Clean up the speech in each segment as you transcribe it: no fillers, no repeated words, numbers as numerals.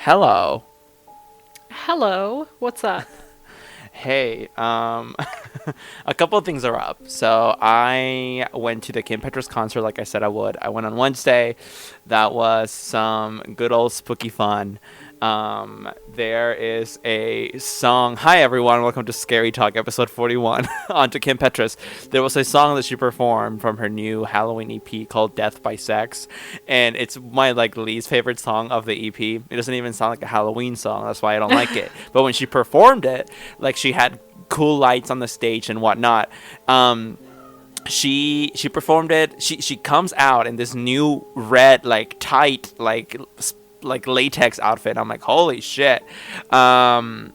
Hello. Hello, what's up? Hey, a couple of things are up. So I went to the Kim Petras concert like I said I would. I went on Wednesday. That was some good old spooky fun. There is a song. Hi everyone, welcome to Scary Talk episode 41 on to Kim Petras. There was a song that she performed from her new Halloween EP called Death by Sex, and it's my like least favorite song of the EP. It doesn't even sound like a Halloween song. That's why I don't like it. But when she performed it, like she had cool lights on the stage and whatnot. She performed it. She comes out in this new red like tight like latex outfit. I'm like, holy shit. And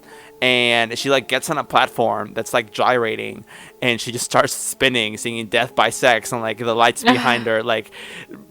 she like gets on a platform that's like gyrating, and she just starts spinning, singing "Death by Sex," and like the lights behind her, like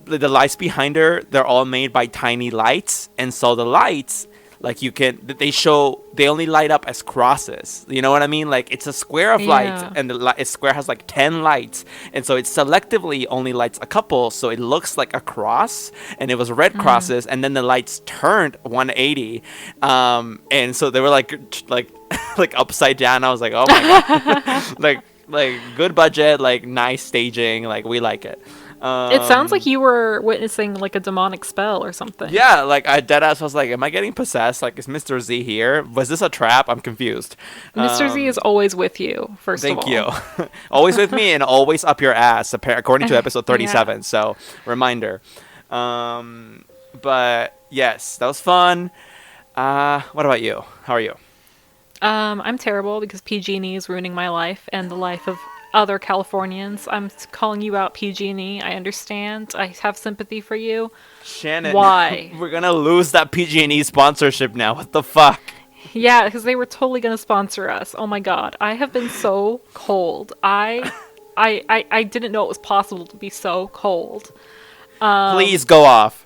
the lights behind her, they're all made by tiny lights, and so the lights, like they only light up as crosses. You know what I mean? Like it's a square of lights, Yeah. and the square has like 10 lights, and so it selectively only lights a couple, so it looks like a cross, and it was red crosses, and then the lights turned 180, and so they were like like upside down. I was like, oh my god, like good budget, like nice staging, like we like it. It sounds like you were witnessing like a demonic spell or something. Yeah, like I deadass was like, am I getting possessed? Like, is Mr. Z here? Was this a trap? I'm confused. Mr. Z is always with you, first of Thank all. you. Always with me and always up your ass, according to episode 37. Yeah. So, reminder. But yes, that was fun. What about you? How are you? I'm terrible because PG&E is ruining my life and the life of other Californians. I'm calling you out, PG&E. I understand. I have sympathy for you. Shannon, Why? we're gonna lose that PG&E sponsorship now. What the fuck? Yeah, because they were totally gonna sponsor us. Oh my god, I have been so cold. I didn't know it was possible to be so cold. Please go off.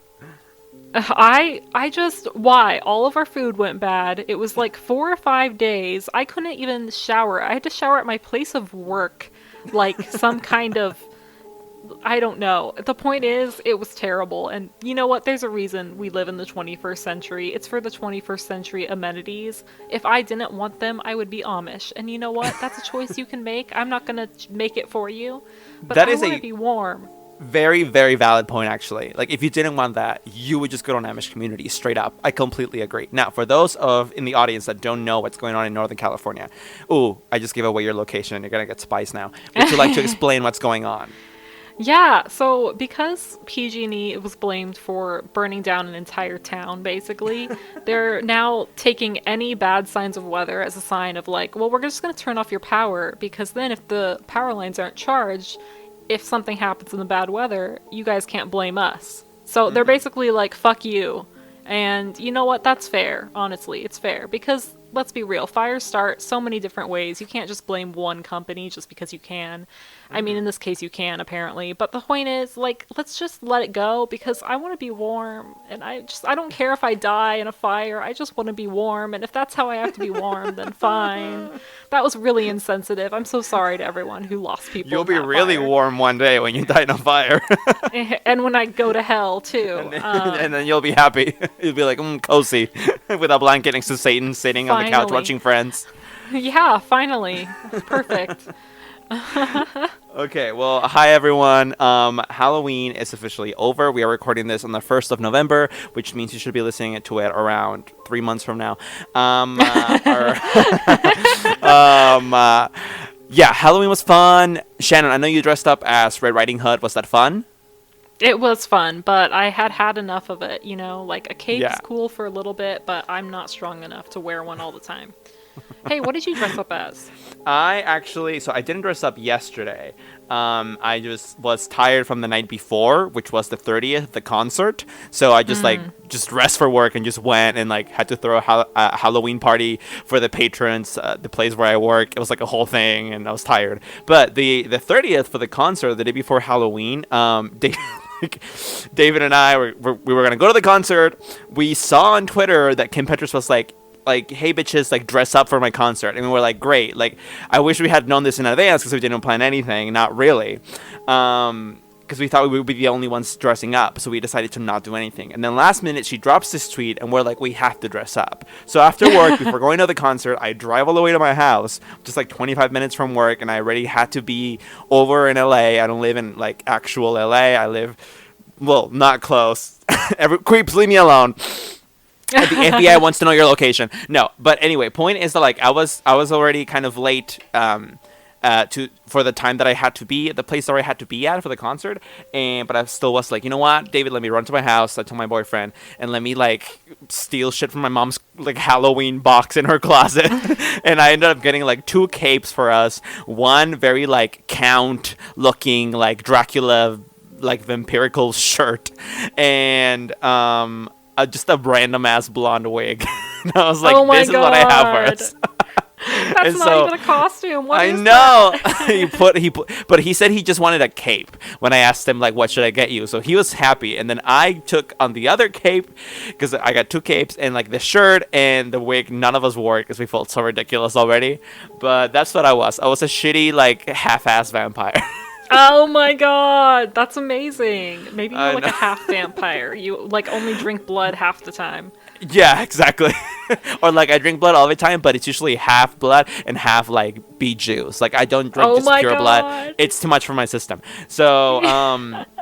I just why all of our food went bad. It was like 4 or 5 days. I couldn't even shower. I had to shower at my place of work, like some kind of I don't know. The point is, it was terrible. And you know what? There's a reason we live in the 21st century. It's for the 21st century amenities. If I didn't want them, I would be Amish. And you know what? That's a choice you can make. I'm not gonna make it for you. But That I is want a to be warm. very, very valid point, actually. Like, if you didn't want that, you would just go to an Amish community, straight up. I completely agree. Now, for those in the audience that don't know what's going on in Northern California, ooh, I just gave away your location. You're gonna get spies now. Would you like to explain what's going on? Yeah, so because PG&E was blamed for burning down an entire town, basically, they're now taking any bad signs of weather as a sign of like, well, we're just going to turn off your power because then if the power lines aren't charged, if something happens in the bad weather, you guys can't blame us. So they're basically like, fuck you. And you know what? That's fair, honestly. It's fair because let's be real, fires start so many different ways. You can't just blame one company just because you can. I mean, in this case, you can, apparently. But the point is, like, let's just let it go because I want to be warm. And I don't care if I die in a fire. I just want to be warm. And if that's how I have to be warm, then fine. That was really insensitive. I'm so sorry to everyone who lost people You'll in be that really fire. warm one day when you die in a fire. And when I go to hell, too. And then you'll be happy. You'll be like, cozy. With a blanket next to Satan sitting on the couch Finally. watching Friends. Yeah, finally. Perfect. Okay, well, hi everyone. Halloween is officially over. We are recording this on the 1st of November, which means you should be listening to it around 3 months from now. Yeah, Halloween was fun. Shannon, I know you dressed up as Red Riding Hood. Was that fun? It was fun, but I had enough of it, you know? Like, a cape's Yeah. cool for a little bit, but I'm not strong enough to wear one all the time. Hey, what did you dress up as? So I didn't dress up yesterday. I just was tired from the night before, which was the 30th, the concert. So I just just dressed for work and just went and like had to throw a Halloween party for the patrons, the place where I work. It was like a whole thing, and I was tired. But the 30th for the concert, the day before Halloween, David and I we were gonna go to the concert. We saw on Twitter that Kim Petras was like, hey bitches, like dress up for my concert, and we were like, great. Like, I wish we had known this in advance because we didn't plan anything. Not really. because we thought we would be the only ones dressing up, so we decided to not do anything. And then last minute, she drops this tweet, and we're like, we have to dress up. So after work, before going to the concert, I drive all the way to my house, just like 25 minutes from work, and I already had to be over in LA. I don't live in like actual LA. I live, well, not close. Creeps, leave me alone. The FBI wants to know your location. No, but anyway, point is that like I was already kind of late. For the time that I had to be at the place where I had to be at for the concert, but I still was like, you know what, David, let me run to my house. I told my boyfriend, and let me like steal shit from my mom's like Halloween box in her closet, and I ended up getting like 2 capes for us. One very like count looking like Dracula like vampirical shirt, and just a random ass blonde wig. And I was like, Oh my this is what I have for us. That's And not so, even a costume. What I is know. But he said he just wanted a cape when I asked him like, what should I get you? So he was happy, and then I took on the other cape because I got 2 capes, and like the shirt and the wig. None of us wore it because we felt so ridiculous already. But that's what I was. I was a shitty like half-ass vampire. Oh my god, that's amazing. Maybe I you're like know. a half vampire. You like only drink blood half the time. Yeah, exactly. Or like I drink blood all the time, but it's usually half blood and half like beet juice. Like I don't drink Oh just my pure God. blood. It's too much for my system. So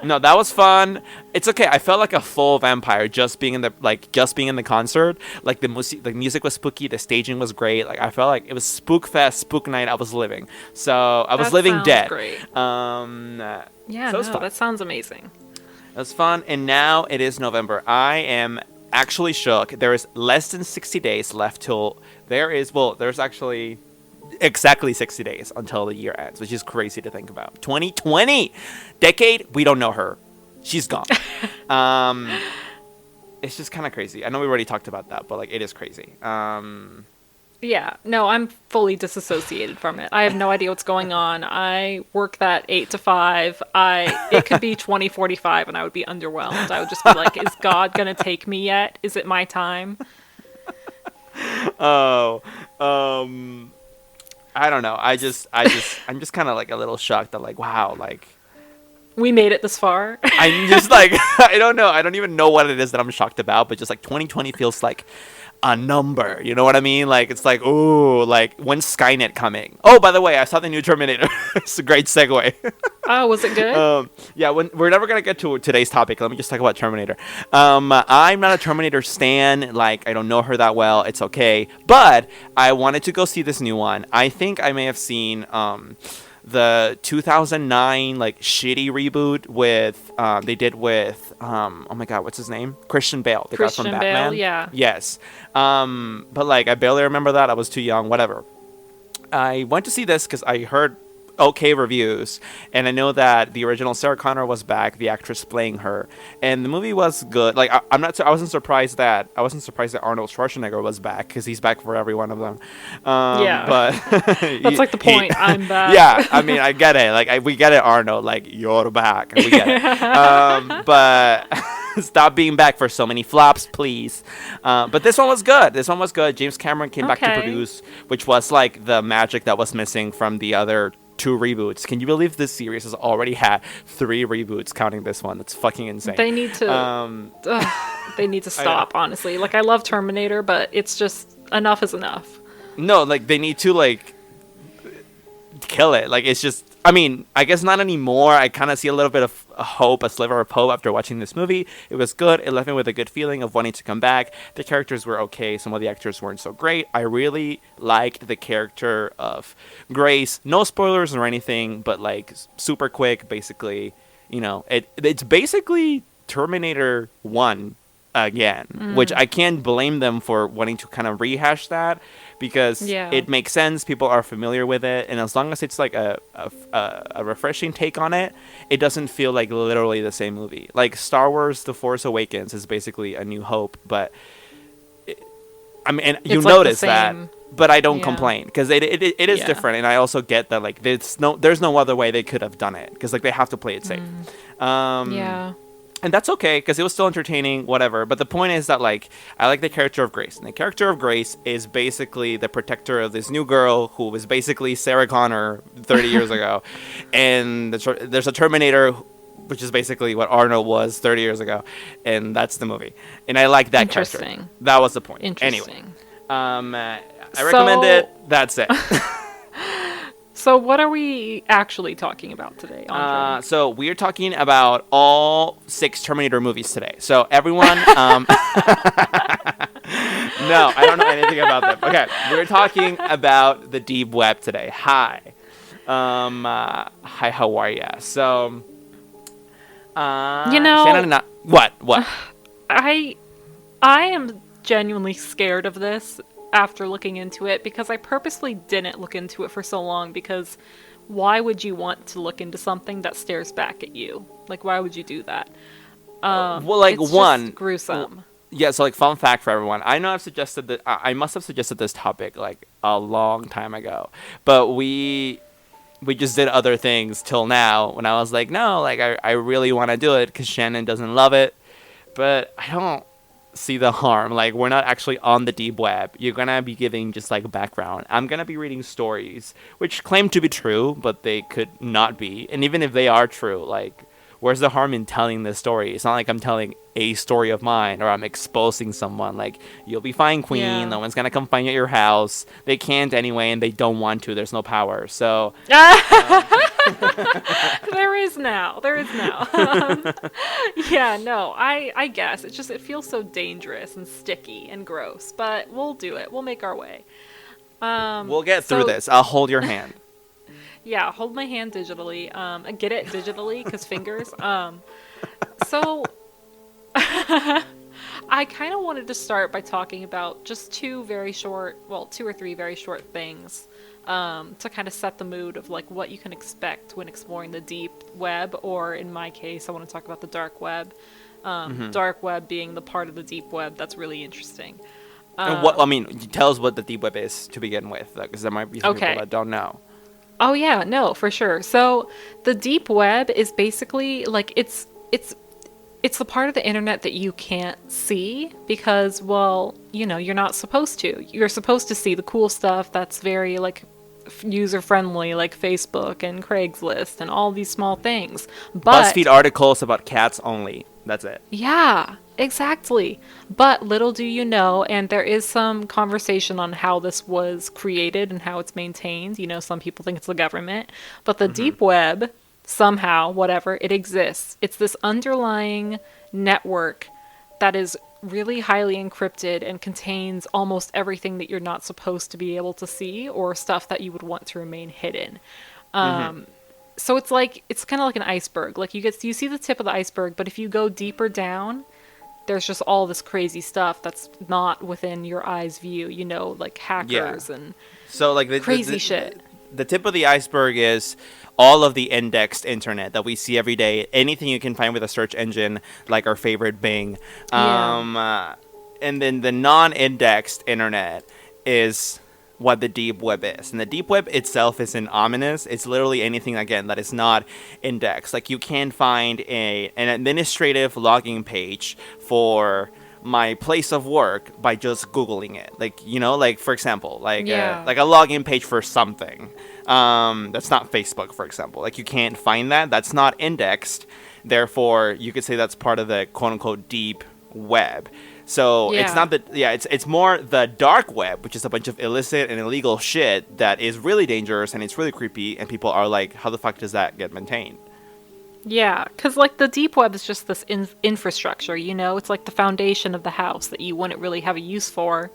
no, that was fun. It's okay. I felt like a full vampire just being in the concert. Like the music was spooky. The staging was great. Like I felt like it was spook fest, spook night. I was living. So I was That living sounds dead. great. Yeah, so it was no, fun. that sounds amazing. It was fun, and now it is November. I am actually shook. There is less than 60 days left till there's actually exactly 60 days until the year ends, which is crazy to think about. 2020 decade, we don't know her. She's gone. It's just kind of crazy. I know we already talked about that, but like it is crazy. Yeah, no, I'm fully disassociated from it. I have no idea what's going on. I work that 8 to 5. It could be 2045 and I would be underwhelmed. I would just be like, is God gonna take me yet? Is it my time? Oh, I don't know. I'm just kind of like a little shocked that like, wow, like We made it this far. I'm just like, I don't know. I don't even know what it is that I'm shocked about, but just like 2020 feels like a number. You know what I mean? Like, it's like, ooh, like, when's Skynet coming? Oh, by the way, I saw the new Terminator. It's a great segue. Oh, was it good? Yeah, we're never going to get to today's topic. Let me just talk about Terminator. I'm not a Terminator stan. Like, I don't know her that well. It's okay. But I wanted to go see this new one. I think I may have seen the 2009 like shitty reboot with they did with oh my god, what's his name? Christian Bale. The guy from Christian Batman. Bale, yeah. Yes. But like I barely remember that. I was too young. Whatever. I went to see this because I heard okay reviews, and I know that the original Sarah Connor was back, the actress playing her, and the movie was good. Like I wasn't surprised that Arnold Schwarzenegger was back because he's back for every one of them. Yeah. But That's like the point. I'm back. Yeah, I mean, I get it. Like we get it, Arnold. Like you're back. We get it. But stop being back for so many flops, please. But this one was good. James Cameron came back to Okay. produce, which was like the magic that was missing from the other 2 reboots. Can you believe this series has already had 3 reboots, counting this one? That's fucking insane. They need to. They need to stop. Honestly, like I love Terminator, but it's just enough is enough. No, like they need to like kill it. Like it's just, I mean, I guess not anymore. I kind of see a little bit of hope, a sliver of hope after watching this movie. It was good. It left me with a good feeling of wanting to come back. The characters were okay. Some of the actors weren't so great. I really liked the character of Grace. No spoilers or anything, but like super quick, basically. You know, it's basically Terminator 1 again, which I can't blame them for wanting to kind of rehash that because it makes sense. People are familiar with it, and as long as it's like a refreshing take on it, it doesn't feel like literally the same movie. Like Star Wars: The Force Awakens is basically A New Hope, but I mean, and you It's like the notice that, same. but I don't Yeah. complain because it is different, and I also get that like there's no other way they could have done it because like they have to play it safe. Yeah. And that's okay, because it was still entertaining, whatever. But the point is that, like, I like the character of Grace. And the character of Grace is basically the protector of this new girl who was basically Sarah Connor 30 years ago. And there's a Terminator which is basically what Arnold was 30 years ago, and that's the movie. And I like that character. Interesting. That was the point. Anyway, Interesting. I recommend it. So, That's it. so what are we actually talking about today, Andre? So we're talking about all 6 Terminator movies today. So everyone, no, I don't know anything about them. Okay, we're talking about the deep web today. Hi, hi, how are ya? So, You know, Shannon, what? I am genuinely scared of this after looking into it because I purposely didn't look into it for so long because why would you want to look into something that stares back at you? Like, why would you do that? Well, like It's one just gruesome. Yeah, so like fun fact for everyone. I know I've suggested that I must have suggested this topic like a long time ago, but we just did other things till now when I was like, no, like I really want to do it because Shannon doesn't love it, but I don't see the harm. Like, we're not actually on the deep web. You're gonna be giving just like background. I'm gonna be reading stories which claim to be true, but they could not be. And even if they are true, like, where's the harm in telling this story? It's not like I'm telling a story of mine or I'm exposing someone. Like, you'll be fine, queen. Yeah. No one's gonna come find you at your house. They can't anyway, and they don't want to. There's no power. So There is now. Yeah, no, I guess. It feels so dangerous and sticky and gross, but we'll do it. We'll make our way. we'll get through this. I'll hold your hand. Yeah, hold my hand digitally. Get it digitally, because fingers. So, I kind of wanted to start by talking about just 2 or 3 very short things to kind of set the mood of like what you can expect when exploring the deep web, or in my case, I want to talk about the dark web. Dark web being the part of the deep web that's really interesting. And what I mean, tell us what the deep web is to begin with, because there might be some people that don't know. Oh yeah, no, for sure. So the deep web is basically like it's the part of the internet that you can't see because, well, you're not supposed to. You're supposed to see the cool stuff that's very like user friendly, like Facebook and Craigslist and all these small things. But BuzzFeed articles about cats only. That's it. yeah, exactly. But little do you know, and there is some conversation on how this was created and how it's maintained. Some people think it's the government, but the deep web, somehow, whatever, it exists. It's this underlying network that is really highly encrypted and contains almost everything that you're not supposed to be able to see or stuff that you would want to remain hidden. So it's kind of like an iceberg. Like you see the tip of the iceberg, but if you go deeper down, there's just all this crazy stuff that's not within your eye's view, like hackers and so like crazy shit. The tip of the iceberg is all of the indexed internet that we see every day. Anything you can find with a search engine, like our favorite Bing. And then the non-indexed internet is what the deep web is. And the deep web itself isn't ominous. It's literally anything, again, that is not indexed. Like, you can find an administrative logging page for my place of work by just Googling it. Like, like, for example, like a login page for something. That's not Facebook, for example. Like, you can't find that. That's not indexed. Therefore, you could say that's part of the quote-unquote deep web. So it's not it's more the dark web, which is a bunch of illicit and illegal shit that is really dangerous and it's really creepy, and people are like, how the fuck does that get maintained? Yeah, because like the deep web is just this infrastructure, it's like the foundation of the house that you wouldn't really have a use for,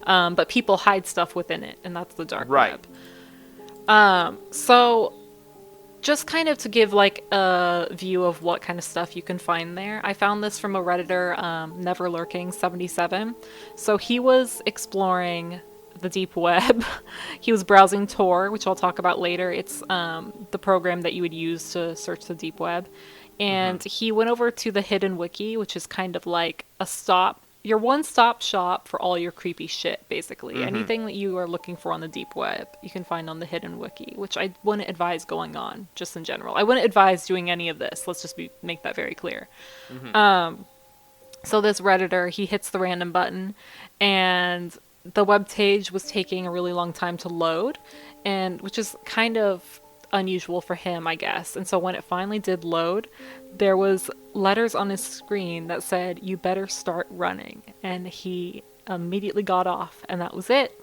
but people hide stuff within it, and that's the dark web. So just kind of to give like a view of what kind of stuff you can find there, I found this from a Redditor, Neverlurking77. So he was exploring the deep web. He was browsing Tor, which I'll talk about later. It's the program that you would use to search the deep web. And he went over to the Hidden Wiki, which is kind of like your one-stop shop for all your creepy shit, basically. Anything that you are looking for on the deep web, you can find on the Hidden Wiki, which I wouldn't advise going on, just in general. I wouldn't advise doing any of this. Let's just make that very clear. So this Redditor, he hits the random button, and the web page was taking a really long time to load, and which is kind of unusual for him, I guess. And so when it finally did load, there was letters on his screen that said, "You better start running." And he immediately got off, and that was it.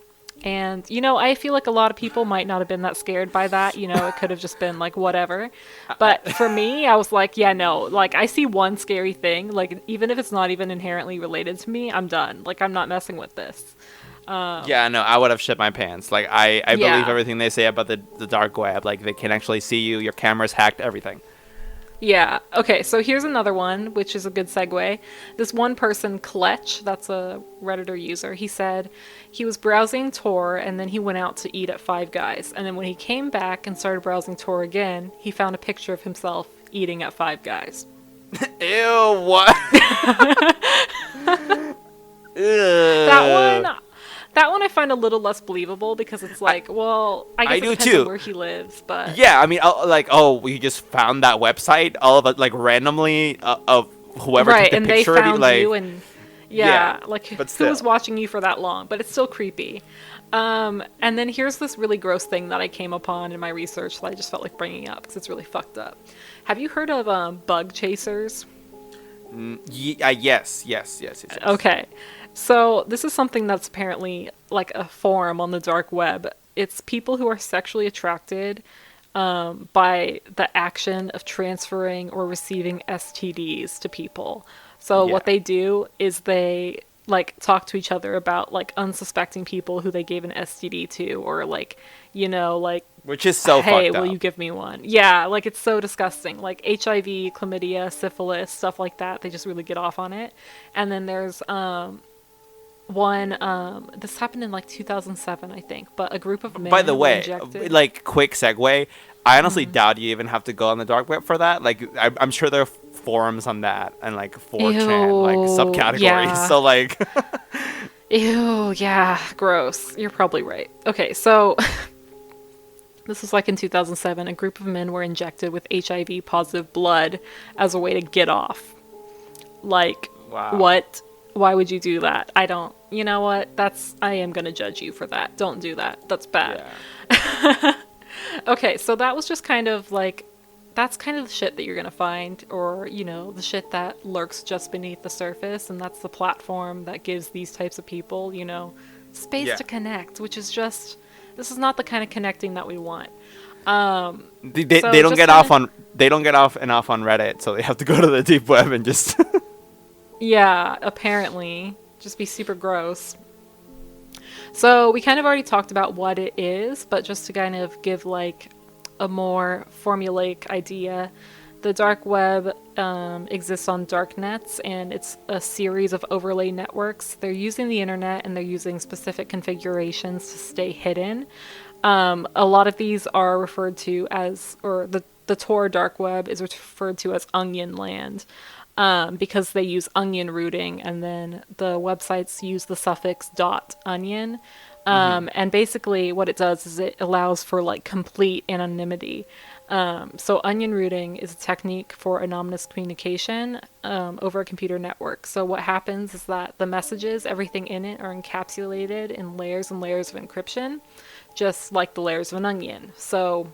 And, I feel like a lot of people might not have been that scared by that. It could have just been like, whatever. But for me, I was like, yeah, no. Like, I see one scary thing. Like, even if it's not even inherently related to me, I'm done. Like, I'm not messing with this. Yeah, no, I would have shit my pants. Like, I Yeah. believe everything they say about the dark web. Like, they can actually see you, your camera's hacked, everything. Yeah. Okay, so here's another one, which is a good segue. This one person, Kletch, that's a Redditor user, he said he was browsing Tor and then he went out to eat at Five Guys. And then when he came back and started browsing Tor again, he found a picture of himself eating at Five Guys. Ew, what? That one I find a little less believable because it's like, well, I guess I it do depends too. on where he lives, but Yeah, I mean, we just found that website, all of it, like, randomly, of whoever right, took the and picture they of you, found like, you, and yeah, like but who was still. watching you for that long? But it's still creepy. And then here's this really gross thing that I came upon in my research that I just felt like bringing up because it's really fucked up. Have you heard of bug chasers? Yes. Okay. So this is something that's apparently like a forum on the dark web. It's people who are sexually attracted by the action of transferring or receiving STDs to people. So Yeah. what they do is they like talk to each other about like unsuspecting people who they gave an STD to, or like, like, Which is so hey, fucked up. will you give me one? Yeah, like it's so disgusting. Like HIV, chlamydia, syphilis, stuff like that. They just really get off on it. And then there's one, this happened in like 2007, I think, but a group of men By the were way, injected. like, quick segue, I honestly doubt you even have to go on the dark web for that. Like, I'm sure there are forums on that and, like, 4chan, like, Ew, subcategories. yeah. So, like... Ew, yeah, gross. You're probably right. Okay, so this was like in 2007. A group of men were injected with HIV positive blood as a way to get off. Like, Wow. what? Why would you do that? I don't. You know what? I am gonna judge you for that. Don't do that. That's bad. Yeah. Okay, so that was just kind of like, that's kind of the shit that you're gonna find, or, the shit that lurks just beneath the surface, and that's the platform that gives these types of people, space Yeah. to connect, which is just, this is not the kind of connecting that we want. They So don't just get kinda- off on... They don't get off enough on Reddit, so they have to go to the deep web and just... Yeah, apparently. Just be super gross. So we kind of already talked about what it is, but just to kind of give like a more formulaic idea, the dark web exists on darknets, and it's a series of overlay networks. They're using the internet and they're using specific configurations to stay hidden. A lot of these are referred to as, or the Tor dark web is referred to as onion land. Because they use onion routing, and then the websites use the suffix .onion. And basically what it does is it allows for like complete anonymity. So onion routing is a technique for anonymous communication over a computer network. So what happens is that the messages, everything in it, are encapsulated in layers and layers of encryption, just like the layers of an onion. So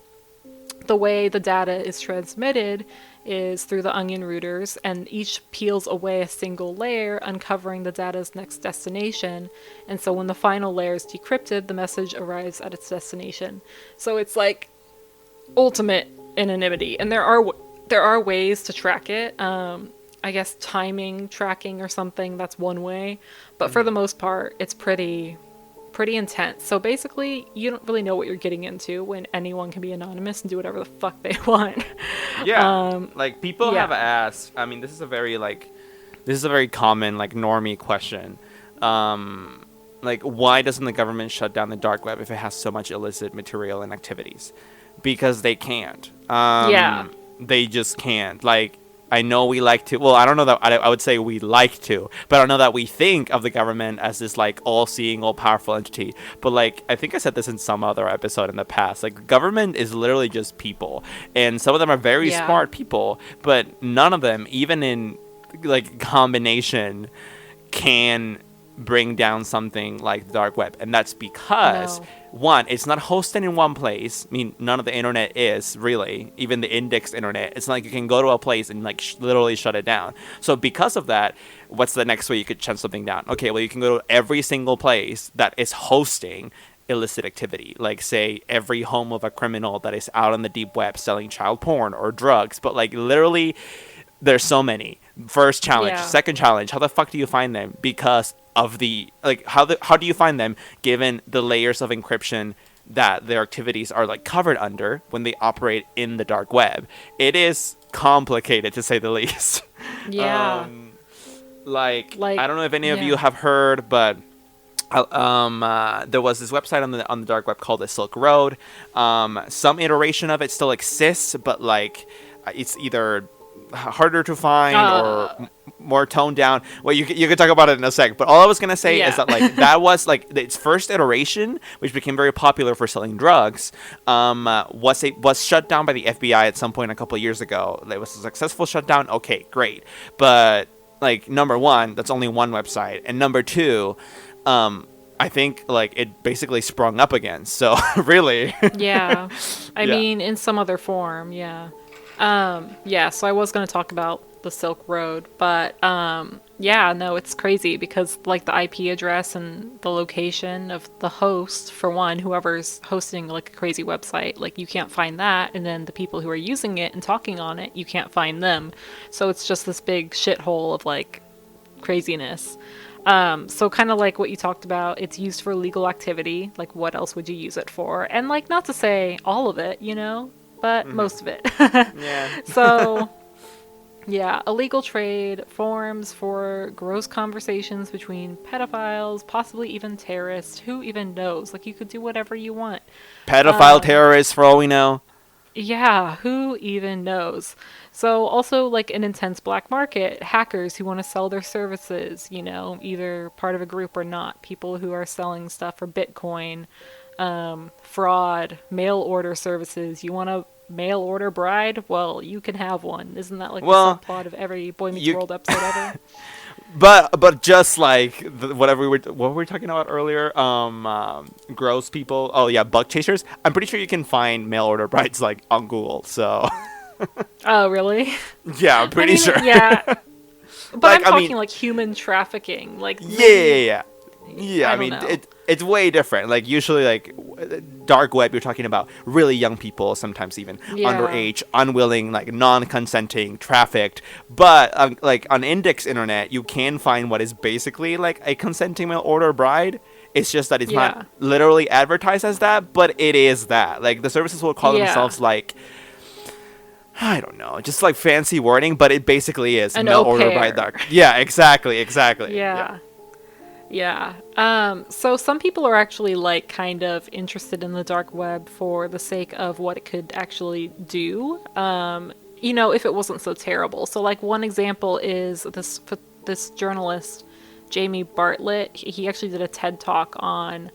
the way the data is transmitted is through the onion routers, and each peels away a single layer, uncovering the data's next destination. And so when the final layer is decrypted, the message arrives at its destination. So it's like ultimate anonymity, and there are ways to track it. I guess timing tracking or something, that's one way, but for the most part, it's pretty intense. So basically, you don't really know what you're getting into when anyone can be anonymous and do whatever the fuck they want. Yeah, like, people yeah. have asked, I mean, this is a very common, like, normie question. Like, why doesn't the government shut down the dark web if it has so much illicit material and activities? Because they can't. Yeah. They just can't. Like, I know we like to, well, I don't know that, I would say we like to, but I don't know that we think of the government as this, like, all-seeing, all-powerful entity. But, like, I think I said this in some other episode in the past, like, government is literally just people, and some of them are very smart people, but none of them, even in, like, combination, can bring down something like the dark web, and that's because No. one, it's not hosted in one place. I mean, none of the internet is really, even the indexed internet. It's not like you can go to a place and like literally shut it down. So because of that, what's the next way you could shut something down? Okay, well, you can go to every single place that is hosting illicit activity, like say every home of a criminal that is out on the deep web selling child porn or drugs. But like literally, there's so many. First challenge, Yeah. second challenge, how the fuck do you find them? Because of the like how do you find them given the layers of encryption that their activities are like covered under when they operate in the dark web? It is complicated to say the least. Yeah. Like Like, I don't know if any of yeah. you have heard, but there was this website on the dark web called the Silk Road. Some iteration of it still exists, but like it's either harder to find or more toned down. Well, you can talk about it in a sec. But all I was gonna say is Yeah. that like that was like its first iteration, which became very popular for selling drugs. Was shut down by the FBI at some point a couple of years ago. It was a successful shutdown. Okay, great, but like number one, that's only one website, and number two, I think like it basically sprung up again. So really, Yeah. I Yeah. mean, in some other form, yeah. Yeah, so I was going to talk about the Silk Road, but yeah, no, it's crazy because like the IP address and the location of the host, for one, whoever's hosting like a crazy website, like you can't find that, and then the people who are using it and talking on it, you can't find them. So it's just this big shithole of like craziness. So kind of like what you talked about, it's used for illegal activity. Like, what else would you use it for? And like, not to say all of it, you know, but most of it. yeah. So, yeah, illegal trade, forums for gross conversations between pedophiles, possibly even terrorists. Who even knows? Like, you could do whatever you want. Pedophile terrorists, for all we know. Yeah, who even knows? So also like an intense black market, hackers who want to sell their services, you know, either part of a group or not, people who are selling stuff for Bitcoin, fraud, mail order services. You want a mail order bride? Well, you can have one. Isn't that like Well, the subplot of every Boy Meets you- World episode ever? But just like whatever what were we talking about earlier, gross people. Oh yeah, bug chasers. I'm pretty sure you can find mail order brides like on Google. So Oh, really? yeah, I'm pretty I mean, sure. Yeah. But Like, I'm I talking mean- like human trafficking. Like Yeah. Yeah, I I don't mean, know. it's way different. Like usually, like dark web, you're talking about really young people, sometimes even Yeah. underage, unwilling, like non-consenting, trafficked. But like on index internet, you can find what is basically like a consenting mail order bride. It's just that it's Yeah. not literally advertised as that, but it is that. Like the services will call Yeah. themselves like, I don't know, just like fancy wording, but it basically is An mail au order pair. bride dark. Yeah, exactly. Yeah. Yeah. So some people are actually like kind of interested in the dark web for the sake of what it could actually do. You know, if it wasn't so terrible. So like one example is this journalist, Jamie Bartlett. He actually did a TED talk on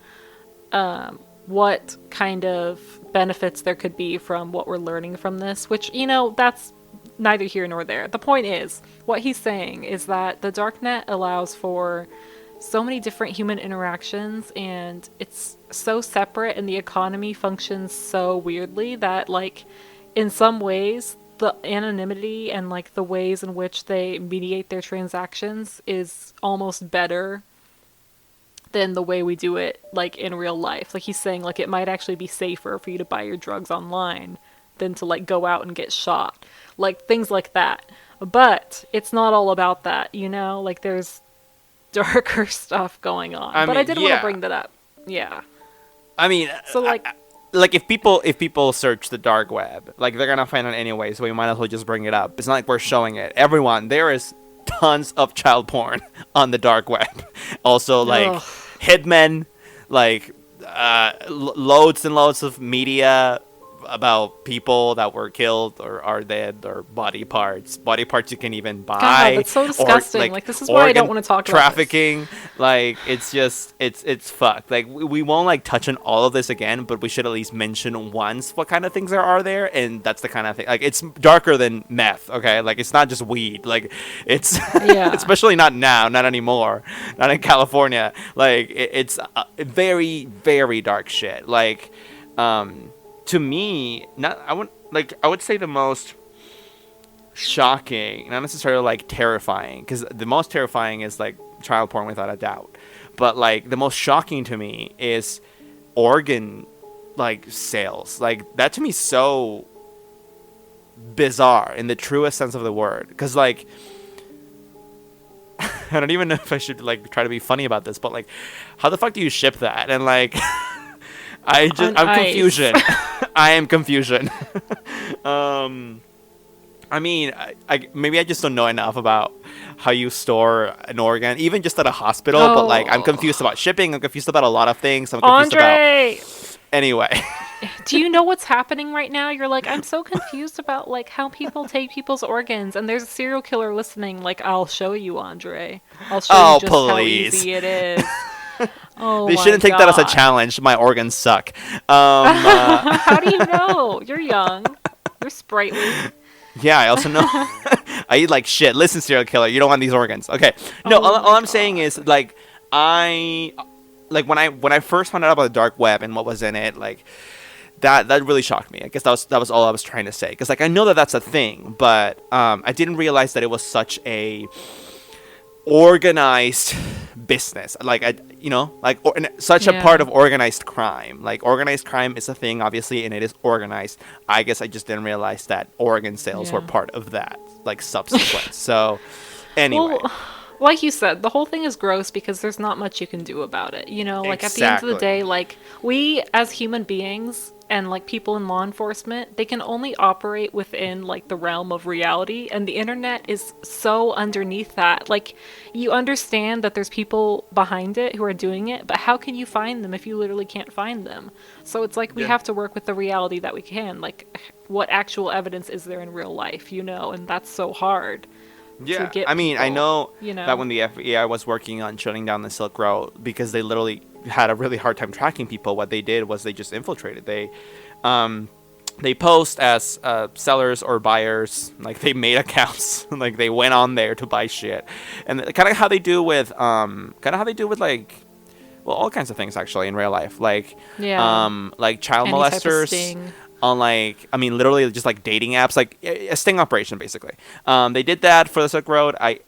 what kind of benefits there could be from what we're learning from this, which, you know, that's neither here nor there. The point is, what he's saying is that the darknet allows for so many different human interactions, and it's so separate, and the economy functions so weirdly that, like, in some ways, the anonymity and, like, the ways in which they mediate their transactions is almost better than the way we do it, like, in real life. Like, he's saying, like, it might actually be safer for you to buy your drugs online than to, like, go out and get shot. Like, things like that. But it's not all about that, you know? Like, there's darker stuff going on. I But I mean, did want yeah. to bring that up. Yeah. I mean, So, like, like if people search the dark web, like they're gonna find it anyway, so we might as well just bring it up. It's not like we're showing it. Everyone, there is tons of child porn on the dark web. Also, like Ugh. hitmen, like loads and loads of media about people that were killed or are dead, or body parts you can even God, buy, that's so or disgusting. like Like, this is why I don't organ want to talk about this. trafficking. Like, it's just it's fucked. Like, we won't like touch on all of this again, but we should at least mention once what kind of things there are there, and that's the kind of thing. Like, it's darker than meth. Okay, like, it's not just weed. Like, it's Yeah. especially not now, not anymore, not in California. Like, it's very, very dark shit. Like, to me, not I would say the most shocking, not necessarily like terrifying, because the most terrifying is like child porn without a doubt, but like the most shocking to me is organ like sales. Like, that to me is so bizarre in the truest sense of the word, because like I don't even know if I should like try to be funny about this, but like, how the fuck do you ship that? And like, On I'm ice. confusion. I am confusion. I mean, maybe I just don't know enough about how you store an organ, even just at a hospital. But like, I'm confused Oh. about shipping. I'm confused about a lot of things. I'm confused about Andre! anyway. Do you know what's happening right now? You're like, I'm so confused about like how people take people's organs, and there's a serial killer listening. Like, I'll show you, Andre. I'll show you Oh, just how please. easy it is. Oh They my shouldn't take that as a god. challenge. My organs suck. How do you know? You're young. You're sprightly. Yeah, I also know I eat like shit. Listen, serial killer, you don't want these organs. Okay. No, Oh all my I'm saying god. is like, I like when I first found out about the dark web and what was in it, like that really shocked me. I guess that was all I was trying to say. Because like, I know that that's a thing, but I didn't realize that it was such a organized business. Like, like, such a part Yeah. of organized crime. Like, organized crime is a thing, obviously, and it is organized. I guess I just didn't realize that organ sales were Yeah. part of that, like, subsequent. So anyway. Well, like you said, the whole thing is gross because there's not much you can do about it. You know, like at the end of the Exactly. day, like we as human beings and like people in law enforcement, they can only operate within like the realm of reality, and the internet is so underneath that. Like, you understand that there's people behind it who are doing it, but how can you find them if you literally can't find them? So it's like we Yeah. have to work with the reality that we can. Like, what actual evidence is there in real life, you know? And that's so hard to Yeah, get I mean, I people, know you that know? when the FBI was working on shutting down the Silk Road, because they literally had a really hard time tracking people, what they did was they just infiltrated. They post as sellers or buyers, like they made accounts, like they went on there to buy shit, and kind of how they do with like, well, all kinds of things actually in real life, Yeah. like child Any type of molesters sting. on, like, I mean, literally just like dating apps, like a sting operation basically. They did that for the Silk Road. I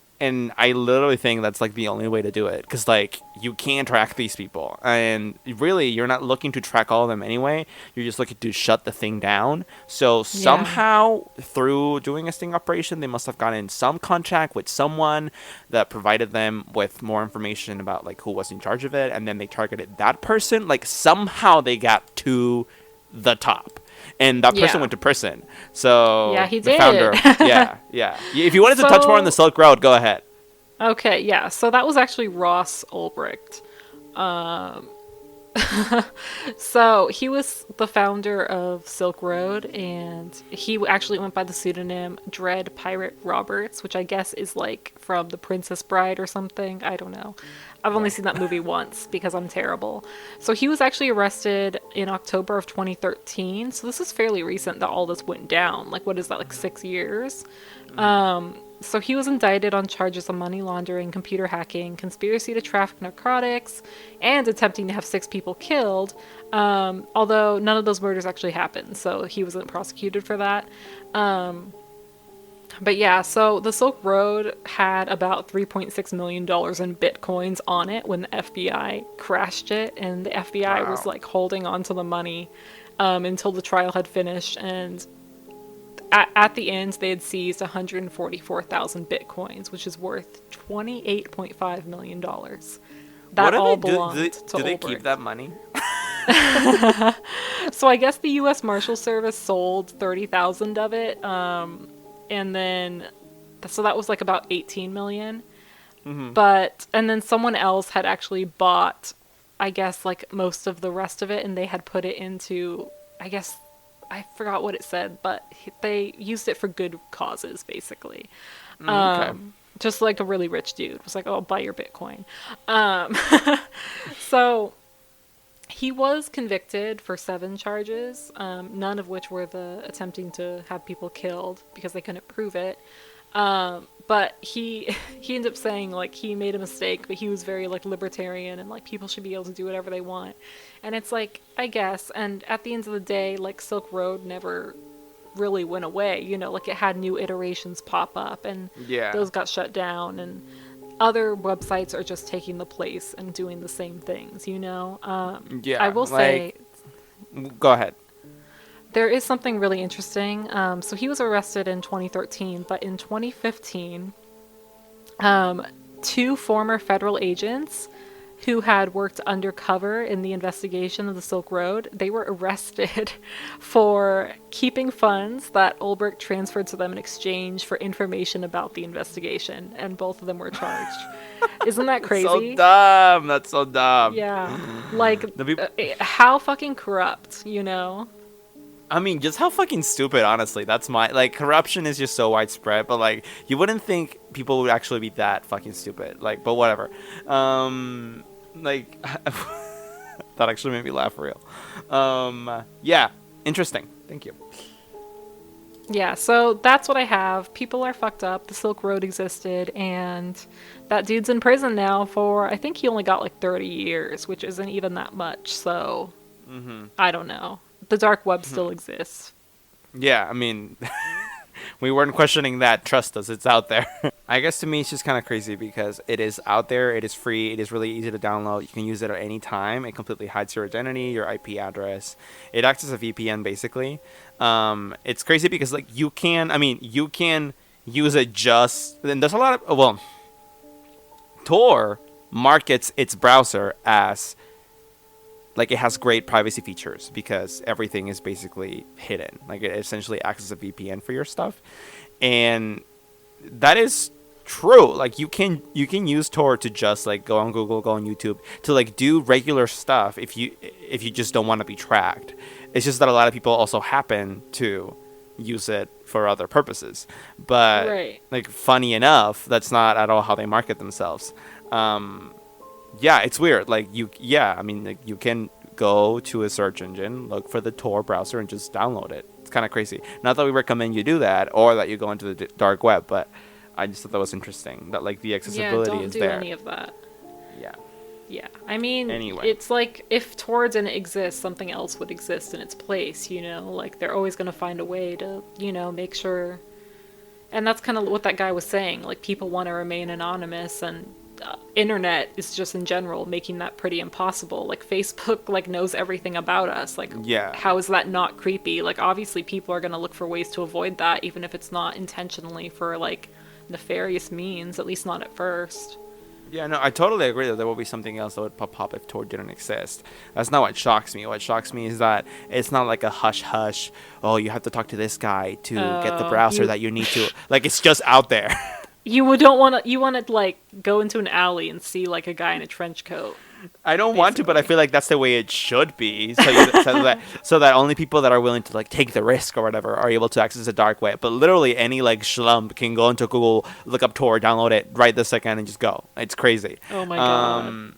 literally think that's like the only way to do it, because like, you can't track these people, and really you're not looking to track all of them anyway. You're just looking to shut the thing down. So Yeah. somehow through doing a sting operation, they must have gotten in some contact with someone that provided them with more information about like who was in charge of it, and then they targeted that person. Like, somehow they got to the top, and that person Yeah. went to prison. Yeah, So he the did. founder, yeah, yeah. If you wanted to touch more on the So, Silk Road, go ahead. okay, yeah. So that was actually Ross Ulbricht. So he was the founder of Silk Road, and he actually went by the pseudonym Dread Pirate Roberts, which I guess is like from The Princess Bride or something. I don't know. I've only Yeah. seen that movie once because I'm terrible. So he was actually arrested in October of 2013. So this is fairly recent that all this went down. Like, what is that, like 6 years? So he was indicted on charges of money laundering, computer hacking, conspiracy to traffic narcotics, and attempting to have 6 people killed. Although none of those murders actually happened, so he wasn't prosecuted for that. But yeah, so the Silk Road had about $3.6 million in bitcoins on it when the FBI crashed it, and the FBI was Wow. like holding on to the money until the trial had finished, and at the end, they had seized 144,000 bitcoins, which is worth $28.5 million. What That do all they do? belonged to Do they keep Ulbricht. that money? So I guess the U.S. Marshal Service sold 30,000 of it, and then so that was like about 18 million. But and then someone else had actually bought, I guess, like most of the rest of it, and they had put it into, I guess, I forgot what it said, but they used it for good causes, basically. Okay. Just like a really rich dude was like, "Oh, buy your Bitcoin." Um, so he was convicted for 7 charges, none of which were the attempting to have people killed because they couldn't prove it. But he ended up saying like he made a mistake, but he was very like libertarian and like people should be able to do whatever they want. And it's like, I guess, and at the end of the day, like Silk Road never really went away, like it had new iterations pop up and Yeah. those got shut down, and other websites are just taking the place and doing the same things. Yeah. I will say Go ahead. there is something really interesting. So he was arrested in 2013, but in 2015, 2 former federal agents who had worked undercover in the investigation of the Silk Road, they were arrested for keeping funds that Ulbricht transferred to them in exchange for information about the investigation, and both of them were charged. Isn't that crazy? So dumb. That's so dumb. Yeah. Like, people- how fucking corrupt, I mean, just how fucking stupid, honestly. That's like, corruption is just so widespread, but, like, you wouldn't think people would actually be that fucking stupid. Like, but whatever. Like, that actually made me laugh for real. Yeah, interesting. Thank you. Yeah, so that's what I have. People are fucked up. The Silk Road existed, and that dude's in prison now for, I think he only got like 30 years, which isn't even that much, so I don't know. The dark web still exists. Yeah, I mean, we weren't questioning that. Trust us, it's out there. I guess to me, it's just kind of crazy because it is out there. It is free. It is really easy to download. You can use it at any time. It completely hides your identity, your IP address. It acts as a VPN, basically. It's crazy because, like, you can use it just... And there's a lot of... Well, Tor markets its browser as... Like, it has great privacy features because everything is basically hidden. Like, it essentially acts as a VPN for your stuff. And that is true. Like, you can use Tor to just, like, go on Google, go on YouTube, to, like, do regular stuff if you just don't want to be tracked. It's just that a lot of people also happen to use it for other purposes. But, Right. like, funny enough, that's not at all how they market themselves. Yeah, it's weird. Like, you can go to a search engine, look for the Tor browser, and just download it. It's kind of crazy. Not that we recommend you do that or that you go into the dark web, but I just thought that was interesting. That, like, the accessibility is there. Yeah, don't do any of that. Yeah. Yeah, I mean, Anyway. It's like if Tor didn't exist, something else would exist in its place, Like, they're always going to find a way to, make sure. And that's kind of what that guy was saying. Like, people want to remain anonymous, and internet is just in general making that pretty impossible. Like, Facebook, like, knows everything about us. Like, Yeah. how is that not creepy? Like, obviously people are going to look for ways to avoid that, even if it's not intentionally for, like, nefarious means, at least not at first. Yeah, no, I totally agree that there will be something else that would pop up if Tor didn't exist. That's not what shocks me. What shocks me is that it's not like a hush-hush, oh, you have to talk to this guy to get the browser that you need to. Like, it's just out there. You want to like go into an alley and see like a guy in a trench coat. I don't want to, but I feel like that's the way it should be. So that only people that are willing to, like, take the risk or whatever are able to access the dark web. But literally any, like, schlump can go into Google, look up Tor, download it right this second, and just go. It's crazy. Oh my god.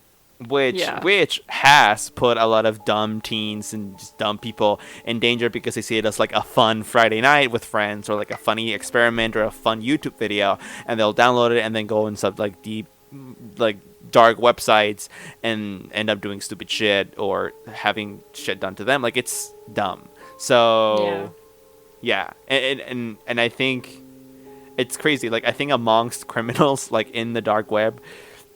Which has put a lot of dumb teens and just dumb people in danger because they see it as, like, a fun Friday night with friends, or like a funny experiment or a fun YouTube video, and they'll download it and then go in some, like, deep, like, dark websites and end up doing stupid shit or having shit done to them. Like, it's dumb. So yeah. And I think it's crazy. Like, I think amongst criminals, like, in the dark web,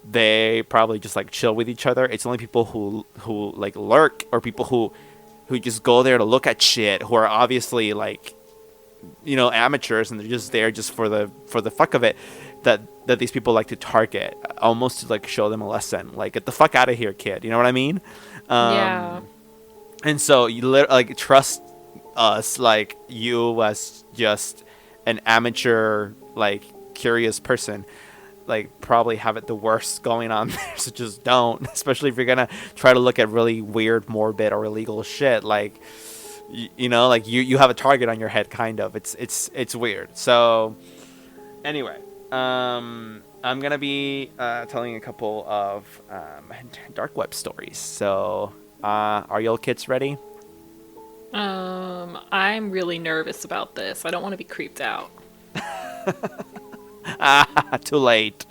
they probably just, like, chill with each other. It's only people who like lurk, or people who just go there to look at shit, who are obviously, like, amateurs, and they're just there just for the fuck of it, that these people like to target, almost to, like, show them a lesson, like, get the fuck out of here, kid. You know what I mean? Yeah. And so you like, trust us, like, you as just an amateur, like, curious person, like, probably have it the worst going on there. So just don't, especially if you're gonna try to look at really weird, morbid, or illegal shit. Like, you know, like you have a target on your head, kind of. It's weird. So anyway, I'm gonna be telling a couple of dark web stories. So are y'all kids ready? I'm really nervous about this. I don't want to be creeped out. Too late.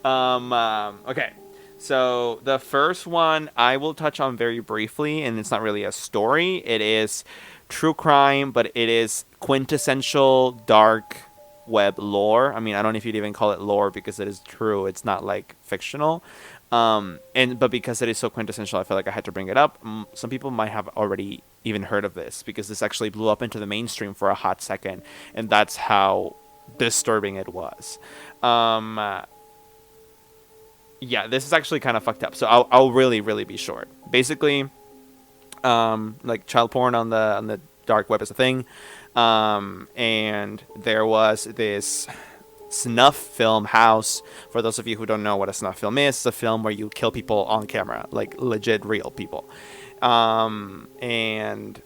Okay. So the first one I will touch on very briefly, and it's not really a story. It is true crime, but it is quintessential dark web lore. I mean, I don't know if you'd even call it lore because it is true. It's not like fictional. But because it is so quintessential, I feel like I had to bring it up. Some people might have already even heard of this because this actually blew up into the mainstream for a hot second, and that's how disturbing it was. Yeah, this is actually kind of fucked up. So I'll really really be short. Basically, like child porn on the dark web is a thing, and there was this snuff film house. For those of you who don't know what a snuff film is, it's a film where you kill people on camera, like legit real people. And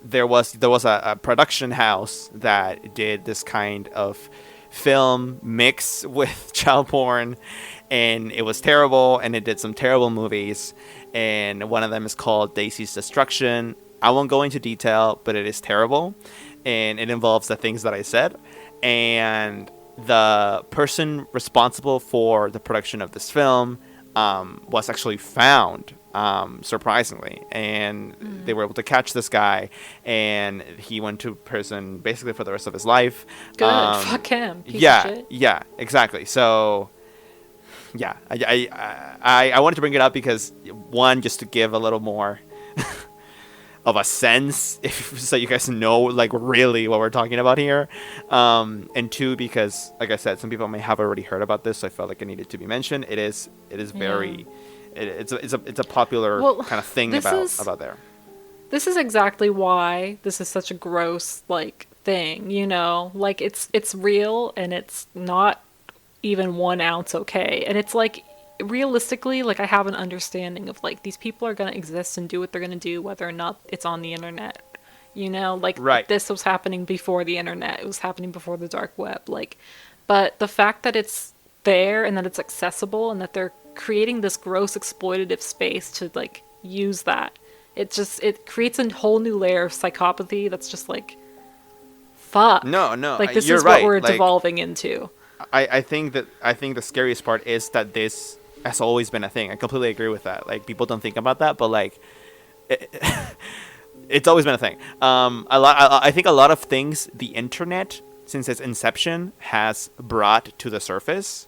there was a production house that did this kind of film mix with child porn, and it was terrible, and it did some terrible movies, and one of them is called Daisy's Destruction. I won't go into detail, but it is terrible, and it involves the things that I said. And the person responsible for the production of this film was actually found, surprisingly, and they were able to catch this guy, and he went to prison basically for the rest of his life. Good. Fuck him. Piece of Yeah, shit. yeah, exactly. So yeah, I wanted to bring it up because, one, just to give a little more of a sense, so you guys know like really what we're talking about here, and two, because like I said, some people may have already heard about this, so I felt like it needed to be mentioned. It is very, it's a popular kind of thing about there. This is exactly why this is such a gross like thing, you know? Like it's real and it's not even 1 ounce okay. And it's like realistically, like I have an understanding of like these people are gonna exist and do what they're gonna do whether or not it's on the internet. You know, like Right. this was happening before the internet. It was happening before the dark web. Like, but the fact that it's there and that it's accessible and that they're creating this gross exploitative space to like use that, it creates a whole new layer of psychopathy that's just like fuck. No, Like this you're is right. what we're Like, devolving into. I think the scariest part is that this has always been a thing. I completely agree with that. Like, people don't think about that, but like it, it's always been a thing. I think a lot of things the internet, since its inception, has brought to the surface,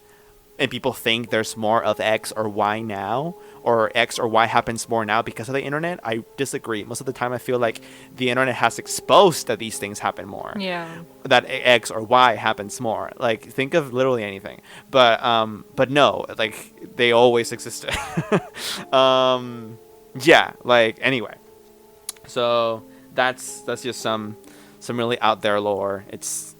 and people think there's more of X or Y now, or X or Y happens more now because of the internet. I disagree. Most of the time, I feel like the internet has exposed that these things happen more. Yeah. That X or Y happens more. Like, think of literally anything. But no, like, they always existed. Yeah. Like, anyway. So that's just some really out there lore. It's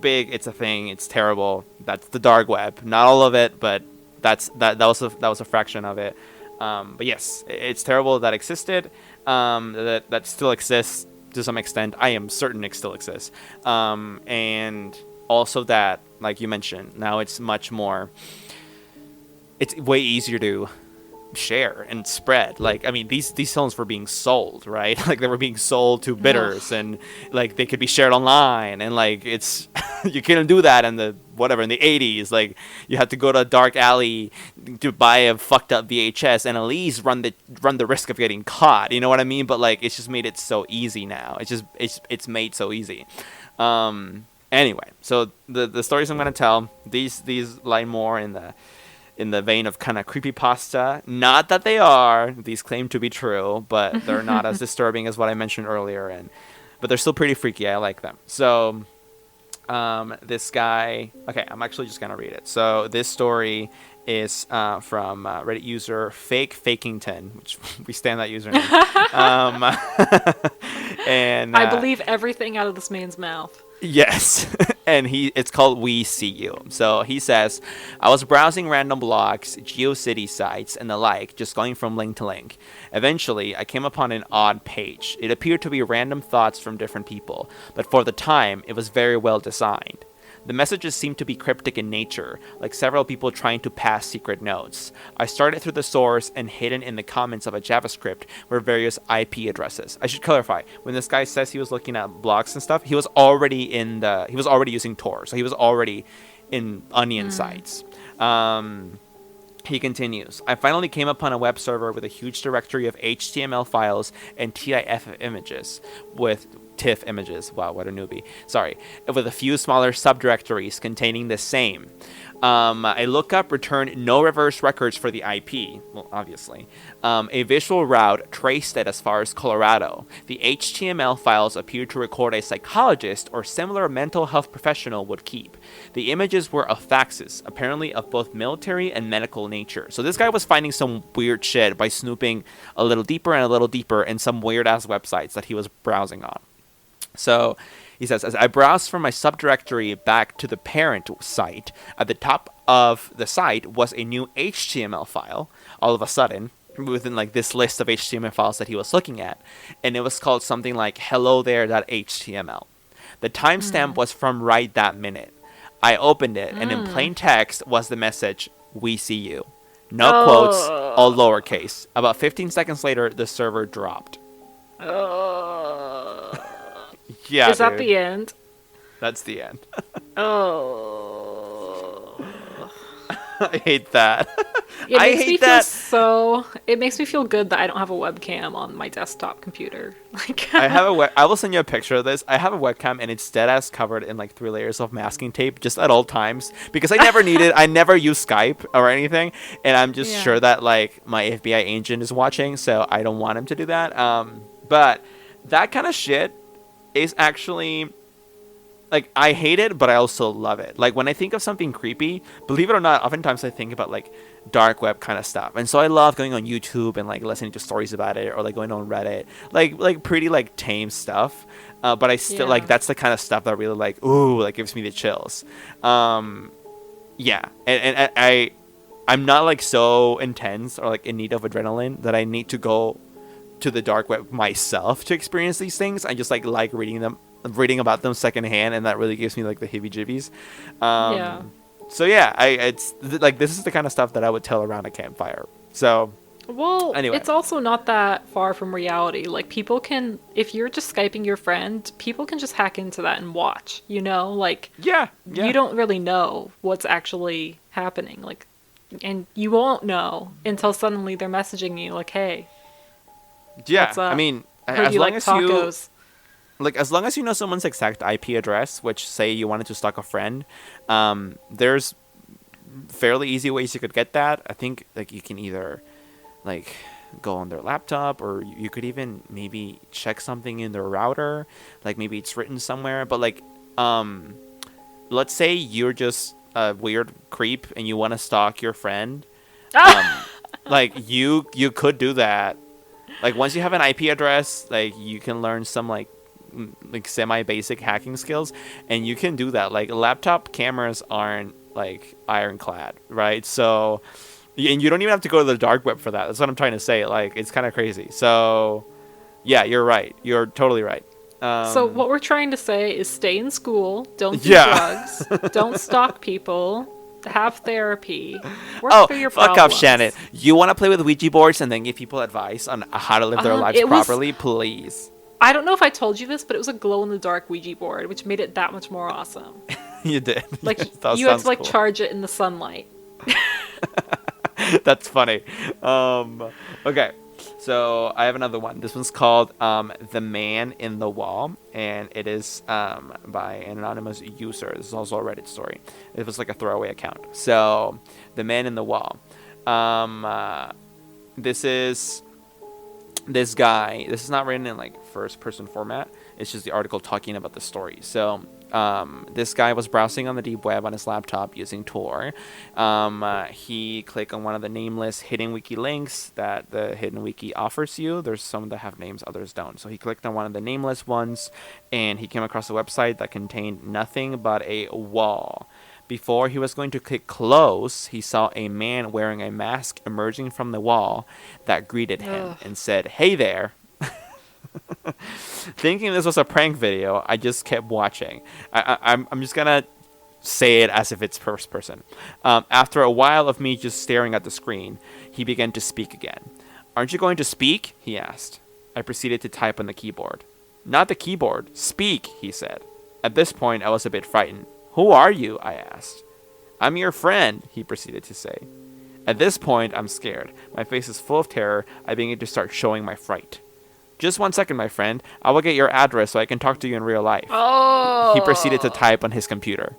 big. It's a thing. It's terrible. That's the dark web. Not all of it, but that was a fraction of it. But yes, it's terrible that existed. That still exists to some extent. I am certain it still exists. And also that, like you mentioned, now it's much more. It's way easier to share and spread. Like, I mean, these films were being sold, right? Like, they were being sold to bidders, and like they could be shared online, and like it's you couldn't do that in the 80s. Like, you had to go to a dark alley to buy a fucked up VHS and at least run the risk of getting caught, you know what I mean? But like, it's just made it so easy now. It's made so easy. Anyway, so the stories I'm gonna tell, these lie more in the vein of kind of creepypasta. Not that they are. These claim to be true, but they're not as disturbing as what I mentioned earlier. But they're still pretty freaky. I like them. So this guy... Okay, I'm actually just going to read it. So this story is from Reddit user Fakington, which we stand that username. And I believe everything out of this man's mouth. Yes, and it's called We See You. So he says, I was browsing random blogs, GeoCity sites, and the like, just going from link to link. Eventually, I came upon an odd page. It appeared to be random thoughts from different people, but for the time, it was very well designed. The messages seemed to be cryptic in nature, like several people trying to pass secret notes. I started through the source, and hidden in the comments of a JavaScript were various IP addresses. I should clarify, when this guy says he was looking at blogs and stuff, he was already using Tor, so he was already in Onion sites. He continues, I finally came upon a web server with a huge directory of HTML files and TIFF images. Wow, what a newbie. Sorry. With a few smaller subdirectories containing the same. A lookup returned no reverse records for the IP. Well, obviously. A visual route traced it as far as Colorado. The HTML files appeared to record a psychologist or similar mental health professional would keep. The images were of faxes, apparently of both military and medical nature. So this guy was finding some weird shit by snooping a little deeper and a little deeper in some weird ass websites that he was browsing on. So he says, as I browsed from my subdirectory back to the parent site, at the top of the site was a new HTML file, all of a sudden, within like this list of HTML files that he was looking at. And it was called something like hello there.html. The timestamp was from right that minute. I opened it, and in plain text was the message, we see you. No quotes, all lowercase. About 15 seconds later, the server dropped. Yeah, Is that the end? That's the end. Oh. I hate that. It makes me feel good that I don't have a webcam on my desktop computer. Like I will send you a picture of this. I have a webcam and it's dead ass covered in like 3 layers of masking tape just at all times because I never need it. I never use Skype or anything, and I'm just sure that like my FBI agent is watching, so I don't want him to do that. But that kind of shit is actually, like, I hate it, but I also love it. Like, when I think of something creepy, believe it or not, oftentimes I think about, like, dark web kind of stuff. And so I love going on YouTube and, like, listening to stories about it, or, like, going on Reddit. Like pretty, like, tame stuff. But I still, like, that's the kind of stuff that really, like, ooh, like, gives me the chills. Yeah. And I'm not, like, so intense or, like, in need of adrenaline that I need to go to the dark web myself to experience these things. I just like reading about them secondhand, and that really gives me like the heebie-jeebies. So yeah, it's like this is the kind of stuff that I would tell around a campfire. So well, anyway, it's also not that far from reality. Like people can, if you're just Skyping your friend, people can just hack into that and watch. You know, like you don't really know what's actually happening. Like, and you won't know until suddenly they're messaging you like, "Hey." Yeah, I mean, as long as tacos? as long as you know someone's exact IP address, which say you wanted to stalk a friend, there's fairly easy ways you could get that. I think like you can either like go on their laptop, or you could even maybe check something in their router, like maybe it's written somewhere. But like, let's say you're just a weird creep and you want to stalk your friend, like you could do that. Like, once you have an IP address, like, you can learn some, like semi-basic hacking skills, and you can do that. Like, laptop cameras aren't, like, ironclad, right? So, and you don't even have to go to the dark web for that. That's what I'm trying to say. Like, it's kind of crazy. So, yeah, you're right. You're totally right. So what we're trying to say is stay in school, don't do drugs, don't stalk people, have therapy, work through your problems. Fuck off, Shannon. You want to play with Ouija boards and then give people advice on how to live their lives properly? Please. I don't know if I told you this, but it was a glow-in-the-dark Ouija board, which made it that much more awesome. You did. Like, yes, you had to, like, cool. charge it in the sunlight. That's funny. Okay. So I have another one. This one's called The Man in the Wall, and it is by an anonymous user. This is also a Reddit story. It was like a throwaway account. So The Man in the Wall. This is this guy. This is not written in like first person format. It's just the article talking about the story. So This guy was browsing on the deep web on his laptop using Tor. He clicked on one of the nameless hidden wiki links that the hidden wiki offers you. There's some that have names, others don't. So he clicked on one of the nameless ones, and he came across a website that contained nothing but a wall. Before he was going to click close, he saw a man wearing a mask emerging from the wall that greeted him Ugh. and said, "Hey there." Thinking this was a prank video, I just kept watching. I'm just gonna say it as if it's first person. After a while of me just staring at the screen, he began to speak again. "Aren't you going to speak?" he asked. I proceeded to type on the keyboard. "Not the keyboard. Speak," he said. At this point, I was a bit frightened. "Who are you?" I asked. "I'm your friend," he proceeded to say. At this point, I'm scared. My face is full of terror. I begin to start showing my fright. "Just 1 second, my friend. I will get your address so I can talk to you in real life." Oh. He proceeded to type on his computer.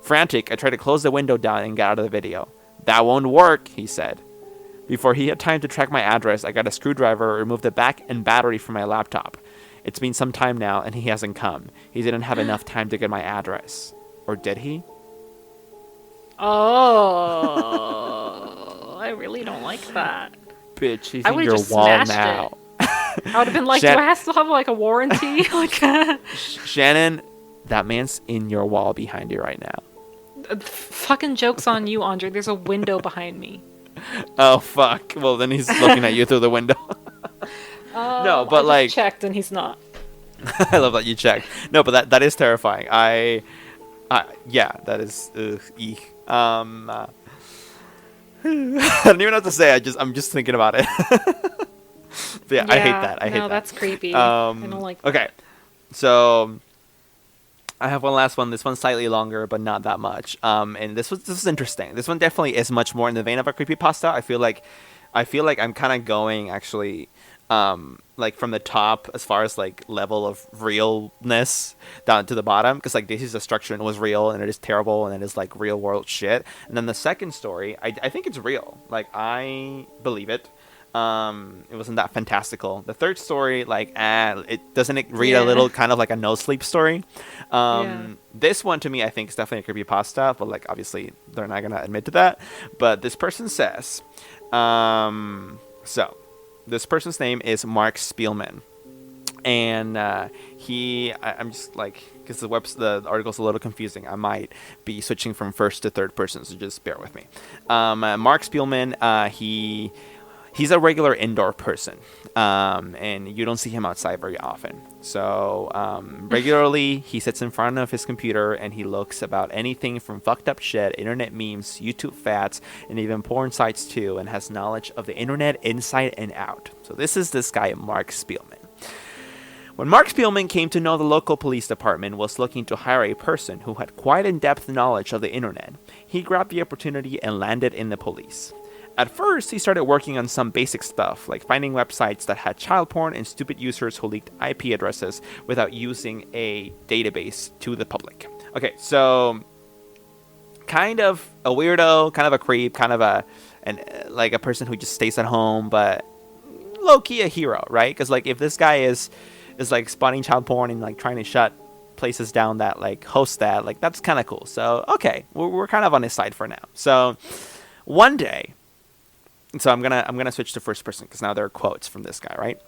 Frantic, I tried to close the window down and get out of the video. "That won't work," he said. Before he had time to track my address, I got a screwdriver, removed the back and battery from my laptop. It's been some time now, and he hasn't come. He didn't have enough time to get my address. Or did he? Oh. I really don't like that. Bitch, he's I in would've your just wall smashed now. I would have been like, Shan- do I still have like a warranty? Like, Shannon, that man's in your wall behind you right now. fucking joke's on you, Andre. There's a window behind me. Oh, fuck. Well, then he's looking at you through the window. No, but I just checked and he's not. I love that you checked. No, but that is terrifying. Yeah, that is eek. I don't even know what to say. I'm just thinking about it. But yeah, I hate that. I hate no, that. that's creepy. I don't like that. Okay, so I have one last one. This one's slightly longer, but not that much. And this was interesting. This one definitely is much more in the vein of a creepypasta. I feel like I'm kind of going actually, like from the top as far as like level of realness down to the bottom, because like this is a structure and it was real and it is terrible and it is like real world shit. And then the second story, I think it's real. Like I believe it. It wasn't that fantastical. The third story, like, it doesn't it read a little kind of like a no sleep story. This one to me, I think is definitely a creepypasta, but like obviously they're not gonna admit to that. But this person says, so this person's name is Mark Spielman, and I'm just like, because the article's a little confusing. I might be switching from first to third person, so just bear with me. Mark Spielman, he's a regular indoor person, and you don't see him outside very often. So regularly, he sits in front of his computer and he looks about anything from fucked up shit, internet memes, YouTube fads, and even porn sites too, and has knowledge of the internet inside and out. So this is this guy, Mark Spielman. When Mark Spielman came to know the local police department was looking to hire a person who had quite in-depth knowledge of the internet, he grabbed the opportunity and landed in the police. At first, he started working on some basic stuff, like finding websites that had child porn and stupid users who leaked IP addresses without using a database to the public. Okay, so kind of a weirdo, kind of a creep, kind of like a person who just stays at home, but low-key a hero, right? Because like if this guy is like spawning child porn and like trying to shut places down that like host that, like that's kind of cool. So okay, we're kind of on his side for now. So one day. So I'm gonna switch to first person because now there are quotes from this guy, right?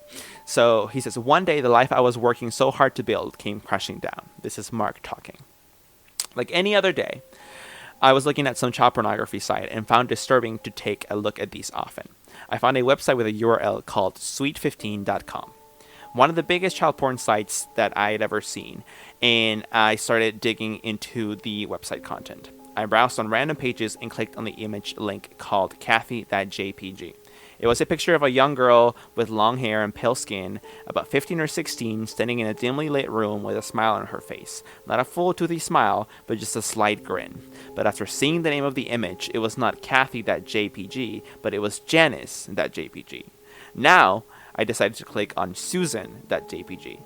So he says, "One day the life I was working so hard to build came crashing down." This is Mark talking. "Like any other day, I was looking at some child pornography site and found disturbing to take a look at these often. I found a website with a URL called sweet15.com. One of the biggest child porn sites that I had ever seen, and I started digging into the website content. I browsed on random pages and clicked on the image link called Kathy.jpg. It was a picture of a young girl with long hair and pale skin, about 15 or 16, standing in a dimly lit room with a smile on her face. Not a full toothy smile, but just a slight grin. But after seeing the name of the image, it was not Kathy.jpg, but it was Janice.jpg. Now, I decided to click on Susan.jpg.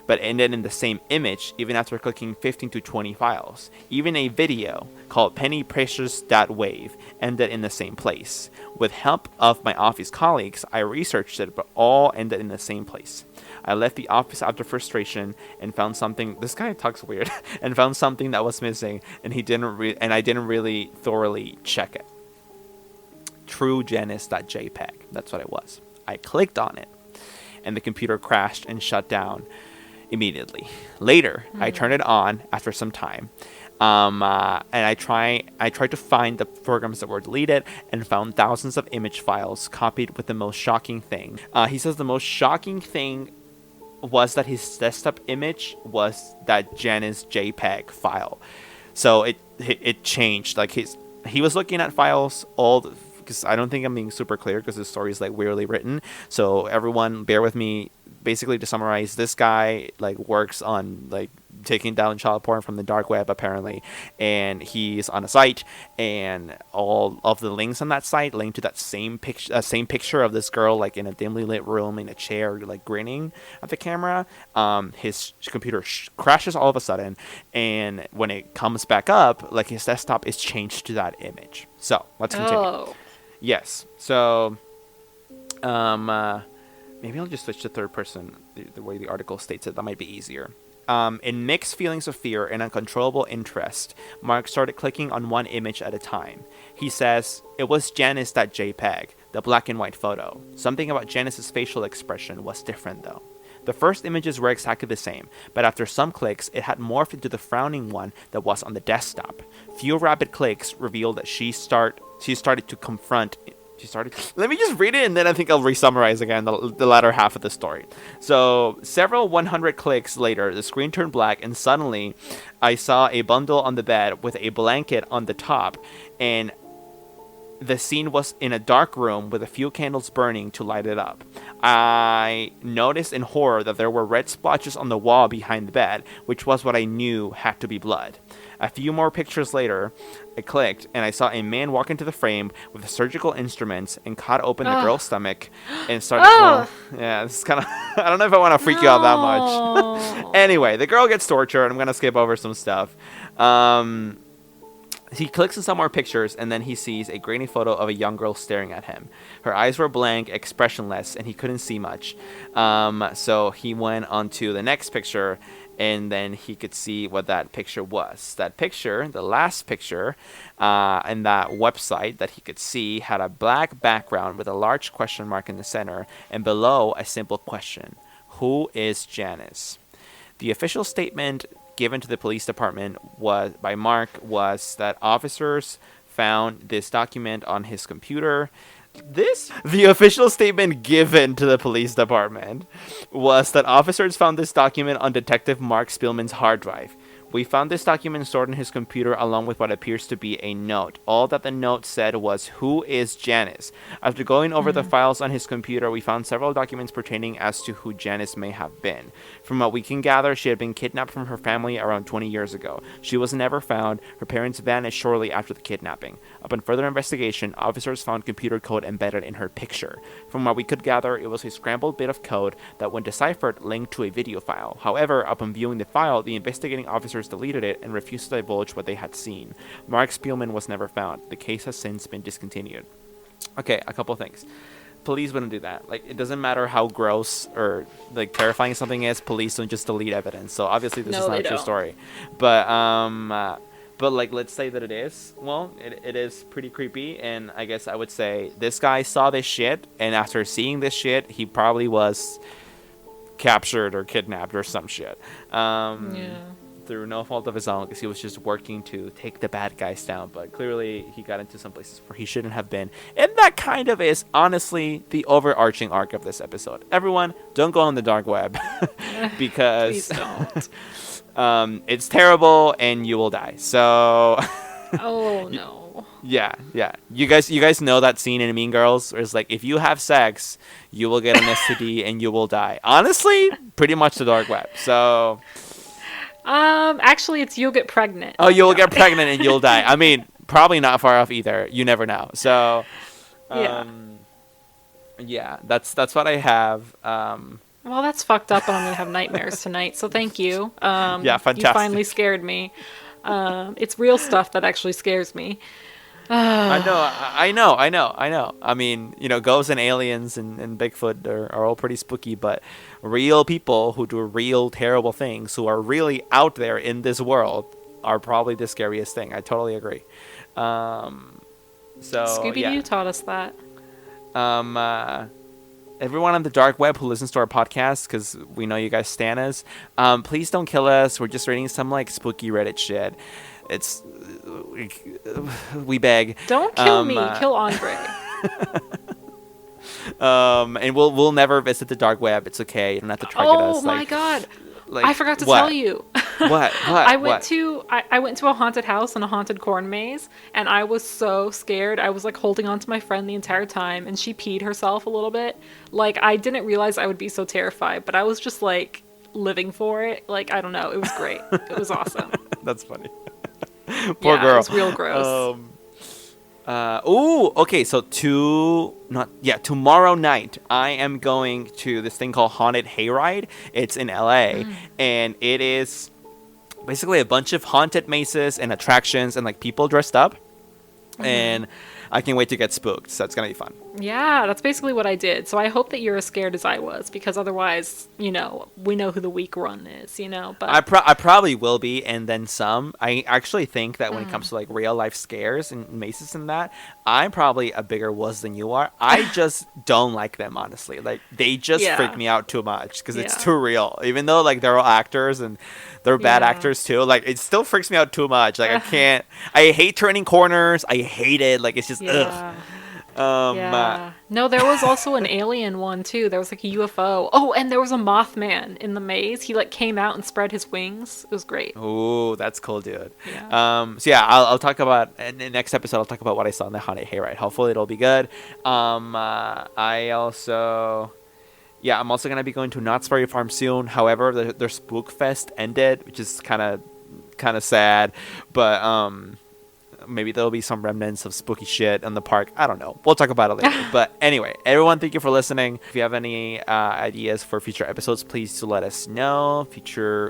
But ended in the same image even after clicking 15 to 20 files. Even a video called pennyprecious.wave ended in the same place. With help of my office colleagues, I researched it, but all ended in the same place. I left the office after frustration and found something. This guy talks weird and found something that was missing, and I didn't really thoroughly check it. TrueJanice.jpg. That's what it was. I clicked on it, and the computer crashed and shut down immediately. Later, I turned it on after some time. And I tried to find the programs that were deleted and found thousands of image files copied with the most shocking thing. He says the most shocking thing was that his desktop image was that Janice JPEG file. So it changed. Like he was looking at files because I don't think I'm being super clear because the story is like weirdly written. So everyone, bear with me. Basically, to summarize, this guy like works on like taking down child porn from the dark web apparently, and he's on a site, and all of the links on that site link to that same picture of this girl like in a dimly lit room in a chair like grinning at the camera. His computer crashes all of a sudden, and when it comes back up, like his desktop is changed to that image. So let's continue. Oh. Yes. So maybe I'll just switch to third person, the way the article states it. That might be easier. In mixed feelings of fear and uncontrollable interest, Mark started clicking on one image at a time. He says, it was Janice.jpg, the black and white photo. Something about Janice's facial expression was different though. The first images were exactly the same, but after some clicks, it had morphed into the frowning one that was on the desktop. Few rapid clicks revealed that she started to confront. Let me just read it, and then I think I'll re-summarize again the latter half of the story. So, several 100 clicks later, the screen turned black, and suddenly, I saw a bundle on the bed with a blanket on the top, and the scene was in a dark room with a few candles burning to light it up. I noticed in horror that there were red splotches on the wall behind the bed, which was what I knew had to be blood. A few more pictures later, I clicked, and I saw a man walk into the frame with surgical instruments and cut open the girl's stomach and started... yeah, this is kind of... I don't know if I want to freak you out that much. Anyway, the girl gets tortured. I'm going to skip over some stuff. He clicks on some more pictures, and then he sees a grainy photo of a young girl staring at him. Her eyes were blank, expressionless, and he couldn't see much. So he went on to the next picture, and then he could see what that picture was. That picture, the last picture, and that website that he could see had a black background with a large question mark in the center, and below a simple question. Who is Janice? The official statement given to the police department by Mark was that officers found this document on his computer. The official statement given to the police department was that officers found this document on Detective Mark Spillman's hard drive. We found this document stored in his computer along with what appears to be a note. All that the note said was, "Who is Janice?" After going over the files on his computer, we found several documents pertaining as to who Janice may have been. From what we can gather, she had been kidnapped from her family around 20 years ago. She was never found. Her parents vanished shortly after the kidnapping. Upon further investigation, officers found computer code embedded in her picture. From what we could gather, it was a scrambled bit of code that, when deciphered, linked to a video file. However, upon viewing the file, the investigating officers deleted it and refused to divulge what they had seen. Mark Spielman was never found. The case has since been discontinued. Okay, a couple things. Police wouldn't do that. Like, it doesn't matter how gross or like terrifying something is. Police don't just delete evidence. So obviously this is not a true story. But like, let's say that it is. Well, it is pretty creepy, and I guess I would say this guy saw this shit, and after seeing this shit, he probably was captured or kidnapped or some shit. Through no fault of his own, because he was just working to take the bad guys down. But clearly, he got into some places where he shouldn't have been. And that kind of is, honestly, the overarching arc of this episode. Everyone, don't go on the dark web. Because... Please don't. it's terrible, and you will die. So... Oh, no. Yeah. You guys know that scene in Mean Girls where it's like, if you have sex, you will get an STD and you will die. Honestly, pretty much the dark web. So... actually, it's you'll get pregnant. Oh, you'll get pregnant and you'll die. I mean, probably not far off either. You never know. So, yeah, that's what I have. Well, that's fucked up, and I'm gonna have nightmares tonight. So thank you. Yeah, fantastic. You finally scared me. It's real stuff that actually scares me. I know. I mean, ghosts and aliens and Bigfoot are all pretty spooky, but real people who do real terrible things, who are really out there in this world, are probably the scariest thing. I totally agree. So Scooby yeah. Doo taught us that. Um, uh, Everyone on the dark web who listens to our podcast, because we know you guys stan us, please don't kill us. We're just reading some like spooky Reddit shit. It's we beg. Don't kill me. Kill Andre. And we'll never visit the dark web. It's okay. You don't have to target us. Oh my god. Like, I forgot to what? tell you. What? I went What? to I went to a haunted house and a haunted corn maze, and I was so scared. I was like holding on to my friend the entire time, and she peed herself a little bit. Like, I didn't realize I would be so terrified, but I was just like living for it. Like, I don't know. It was great. It was awesome. That's funny. Poor Yeah, girl. it was real gross. Okay, so tomorrow night I am going to this thing called Haunted Hayride. It's in LA, and it is basically a bunch of haunted mazes and attractions and like people dressed up. And I can't wait to get spooked, so it's gonna be fun. Yeah, that's basically what I did. So I hope that you're as scared as I was, because otherwise, we know who the weak one is, But I probably will be, and then some. I actually think that when it comes to like real life scares and mazes and that, I'm probably a bigger wuss than you are. I just don't like them, honestly. Like, they just freak me out too much because it's too real. Even though like they're all actors and they're bad actors too, like it still freaks me out too much. Like, I can't. I hate turning corners. I hate it. Like, it's just ugh. No, there was also an alien one too. There was like a UFO. Oh, and there was a Mothman in the maze. He like came out and spread his wings. It was great. Ooh, that's cool, dude. Yeah. So yeah, I'll talk about in the next episode. I'll talk about what I saw in the Haunted Hayride. Hopefully, it'll be good. I'm also gonna be going to Knott's Berry Farm soon. However, their Spook Fest ended, which is kind of sad. But maybe there'll be some remnants of spooky shit in the park. I don't know. We'll talk about it later. But anyway, everyone, thank you for listening. If you have any ideas for future episodes, please do let us know.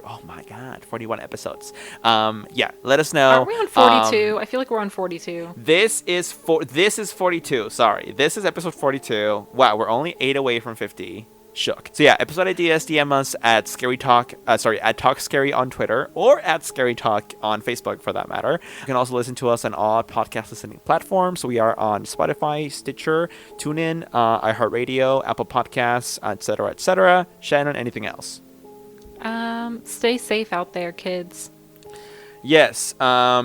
Oh my god, 41 episodes. Let us know. Aren't we on 42? I feel like we're on 42. This is 42. Sorry, this is episode 42. Wow, we're only 8 away from 50. Shook. So yeah, episode ideas, DM us at at Talk Scary on Twitter, or at Scary Talk on Facebook, for that matter. You can also listen to us on all podcast listening platforms. So we are on Spotify, Stitcher, TuneIn, iHeartRadio, Apple Podcasts, etc., etc. Shannon, anything else? Stay safe out there, kids. Yes,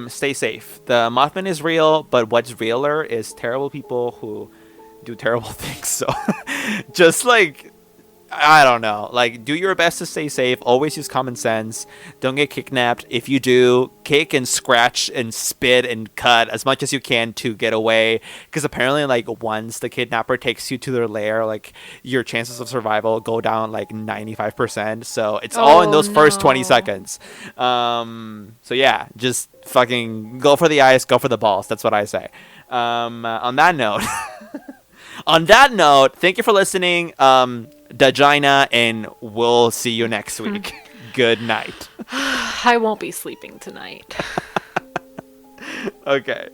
stay safe. The Mothman is real, but what's realer is terrible people who do terrible things. So just like, I don't know. Like, do your best to stay safe. Always use common sense. Don't get kidnapped. If you do, kick and scratch and spit and cut as much as you can to get away. Because apparently, like, once the kidnapper takes you to their lair, like, your chances of survival go down like 95%. So it's all in those first 20 seconds. So yeah, just fucking go for the eyes, go for the balls. That's what I say. On that note, thank you for listening. Dagina, and we'll see you next week. Good night. I won't be sleeping tonight. Okay.